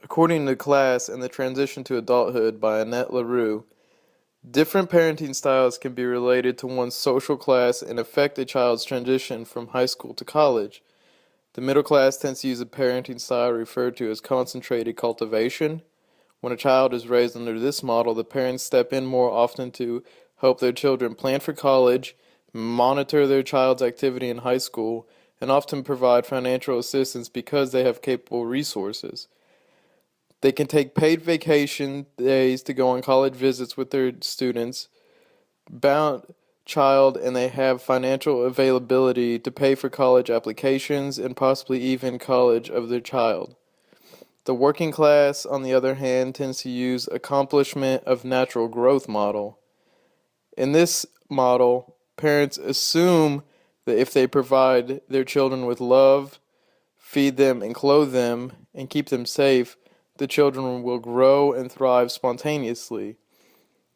According to Class and the Transition to Adulthood by Annette LaRue, different parenting styles can be related to one's social class and affect a child's transition from high school to college. The middle class tends to use a parenting style referred to as concentrated cultivation. When a child is raised under this model, the parents step in more often to help their children plan for college, monitor their child's activity in high school, and often provide financial assistance because they have capable resources. They can take paid vacation days to go on college visits with their students, bound child, and they have financial availability to pay for college applications and possibly even college of their child. The working class, on the other hand, tends to use accomplishment of natural growth model. In this model, parents assume that if they provide their children with love, feed them and clothe them, and keep them safe, the children will grow and thrive spontaneously.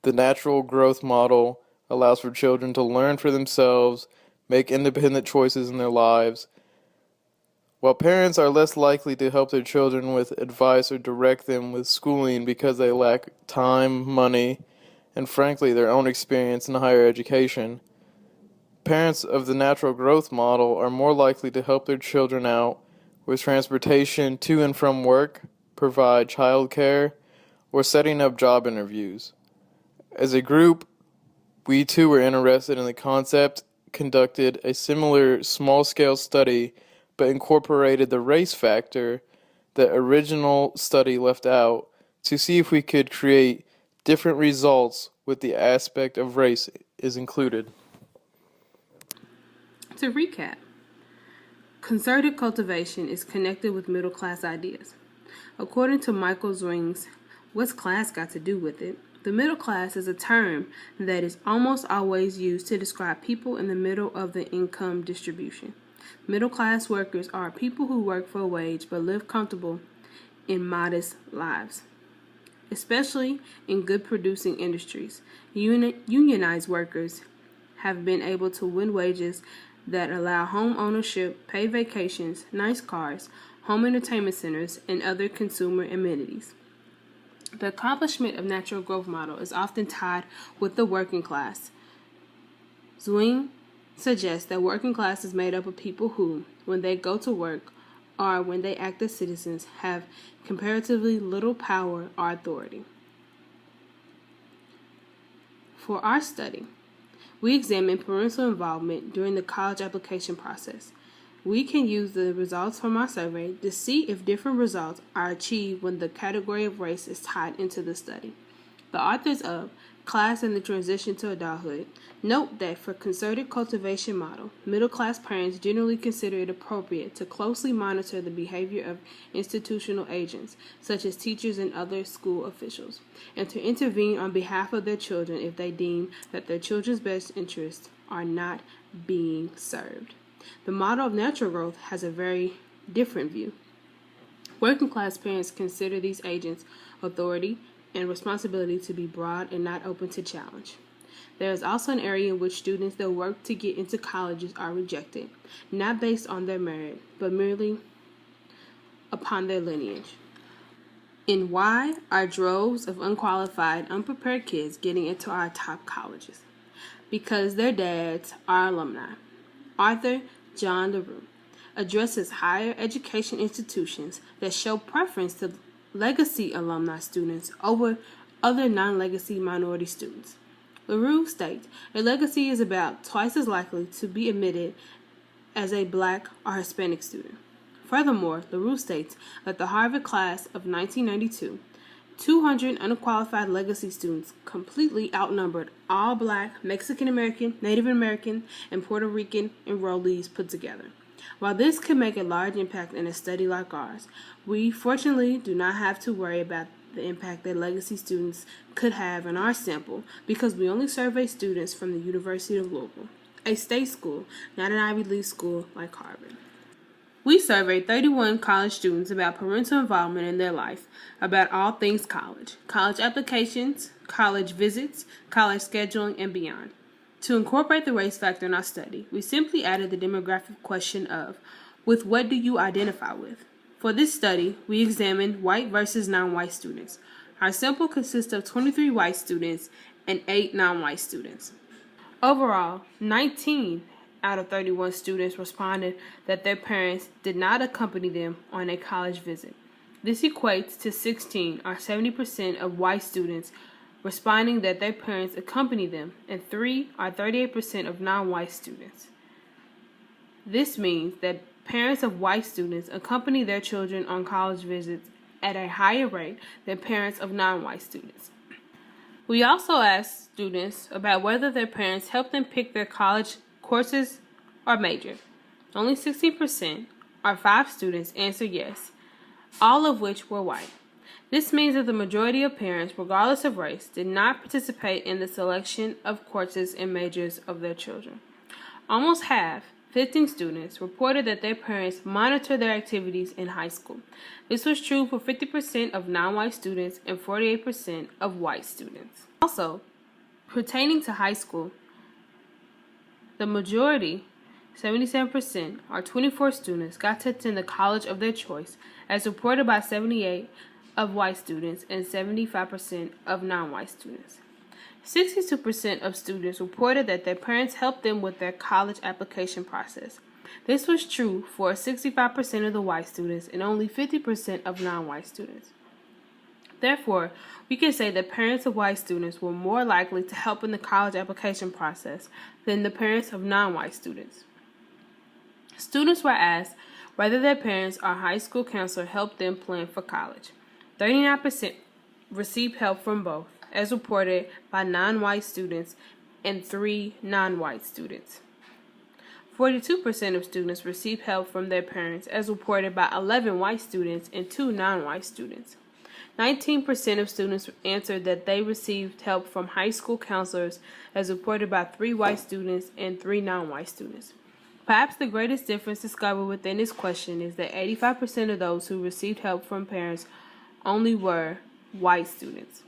The natural growth model allows for children to learn for themselves, make independent choices in their lives. While parents are less likely to help their children with advice or direct them with schooling because they lack time, money, and frankly their own experience in higher education, parents of the natural growth model are more likely to help their children out with transportation to and from work, provide childcare, or setting up job interviews. As a group, we too were interested in the concept, conducted a similar small-scale study, but incorporated the race factor that original study left out to see if we could create different results with the aspect of race is included. To recap, concerted cultivation is connected with middle class ideas. According to Michael Zwing's What's Class Got to Do with It? The middle class is a term that is almost always used to describe people in the middle of the income distribution. Middle class workers are people who work for a wage but live comfortable in modest lives, especially in good producing industries. Unionized workers have been able to win wages that allow home ownership, paid vacations, nice cars, home entertainment centers, and other consumer amenities. The accomplishment of natural growth model is often tied with the working class. Zwing suggests that working class is made up of people who, when they go to work or when they act as citizens, have comparatively little power or authority. For our study, we examined parental involvement during the college application process. We can use the results from our survey to see if different results are achieved when the category of race is tied into the study. The authors of Class and the Transition to Adulthood note that for concerted cultivation model, middle-class parents generally consider it appropriate to closely monitor the behavior of institutional agents, such as teachers and other school officials, and to intervene on behalf of their children if they deem that their children's best interests are not being served. The model of natural growth has a very different view. Working class parents consider these agents' authority and responsibility to be broad and not open to challenge. There is also an area in which students that work to get into colleges are rejected, not based on their merit, but merely upon their lineage. And why are droves of unqualified, unprepared kids getting into our top colleges? Because their dads are alumni. Arthur John LaRue addresses higher education institutions that show preference to legacy alumni students over other non-legacy minority students. LaRue states a legacy is about twice as likely to be admitted as a black or Hispanic student. Furthermore, LaRue states that the Harvard class of 1992, 200 unqualified legacy students completely outnumbered all black, Mexican American, Native American, and Puerto Rican enrollees put together. While this could make a large impact in a study like ours, we fortunately do not have to worry about the impact that legacy students could have in our sample because we only survey students from the University of Louisville, a state school, not an Ivy League school like Harvard. We surveyed 31 college students about parental involvement in their life, about all things college, college applications, college visits, college scheduling, and beyond. To incorporate the race factor in our study, we simply added the demographic question of, with what do you identify with? For this study, we examined white versus non-white students. Our sample consists of 23 white students and 8 non-white students. Overall, 19 out of 31 students responded that their parents did not accompany them on a college visit. This equates to 16 or 70% of white students responding that their parents accompanied them, and 3 or 38% of non-white students. This means that parents of white students accompany their children on college visits at a higher rate than parents of non-white students. We also asked students about whether their parents helped them pick their college courses or major. Only 60%, or 5 students, answered yes, all of which were white. This means that the majority of parents, regardless of race, did not participate in the selection of courses and majors of their children. Almost half, 15 students, reported that their parents monitored their activities in high school. This was true for 50% of non-white students and 48% of white students. Also, pertaining to high school, the majority, 77%, or 24 students, got to attend the college of their choice, as reported by 78% of white students and 75% of non-white students. 62% of students reported that their parents helped them with their college application process. This was true for 65% of the white students and only 50% of non-white students. Therefore, we can say that parents of white students were more likely to help in the college application process than the parents of non-white students. Students were asked whether their parents or high school counselor helped them plan for college. 39% received help from both, as reported by non-white students and 3 non-white students. 42% of students received help from their parents, as reported by 11 white students and 2 non-white students. 19% of students answered that they received help from high school counselors, as reported by 3 white students and 3 non-white students. Perhaps the greatest difference discovered within this question is that 85% of those who received help from parents only were white students.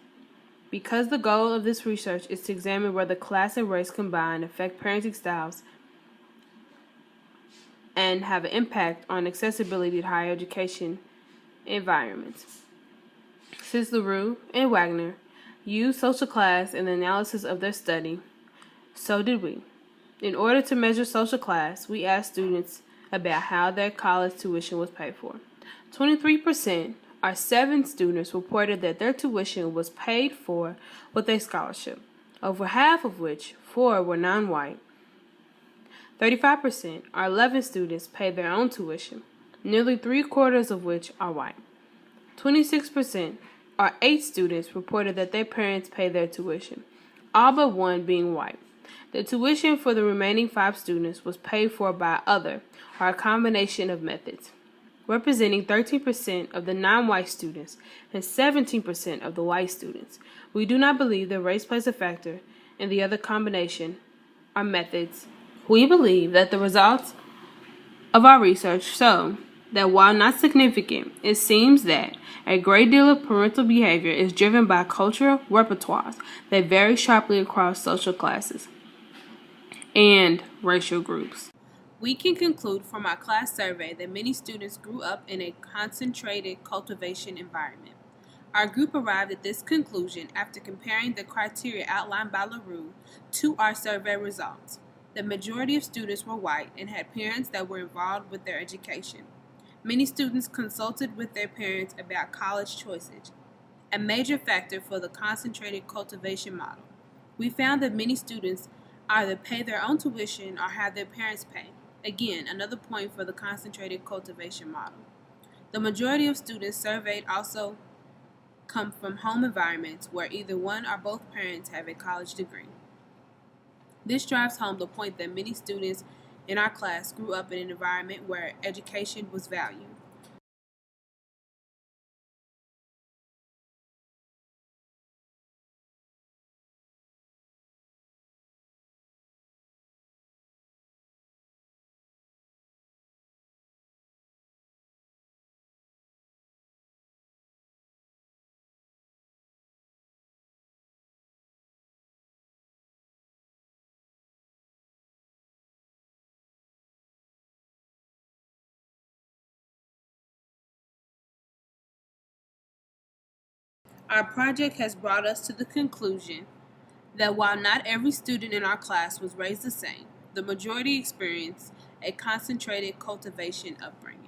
Because the goal of this research is to examine whether class and race combined affect parenting styles and have an impact on accessibility to higher education environments. Since LaRue and Wagner used social class in the analysis of their study, so did we. In order to measure social class, we asked students about how their college tuition was paid for. 23%, or 7 students, reported that their tuition was paid for with a scholarship, over half of which, 4, were non-white. 35%, or 11 students, paid their own tuition, nearly 3/4 of which are white. 26%, or 8 students, reported that their parents paid their tuition, all but 1 being white. The tuition for the remaining 5 students was paid for by other, or a combination of methods, representing 13% of the non-white students and 17% of the white students. We do not believe that race plays a factor in the other combination or methods. We believe that the results of our research show that while not significant, it seems that a great deal of parental behavior is driven by cultural repertoires that vary sharply across social classes and racial groups. We can conclude from our class survey that many students grew up in a concentrated cultivation environment. Our group arrived at this conclusion after comparing the criteria outlined by LaRue to our survey results. The majority of students were white and had parents that were involved with their education. Many students consulted with their parents about college choices, a major factor for the concentrated cultivation model. We found that many students either pay their own tuition or have their parents pay. Again, another point for the concentrated cultivation model. The majority of students surveyed also come from home environments where either one or both parents have a college degree. This drives home the point that many students in our class grew up in an environment where education was valued. Our project has brought us to the conclusion that while not every student in our class was raised the same, the majority experienced a concentrated cultivation upbringing.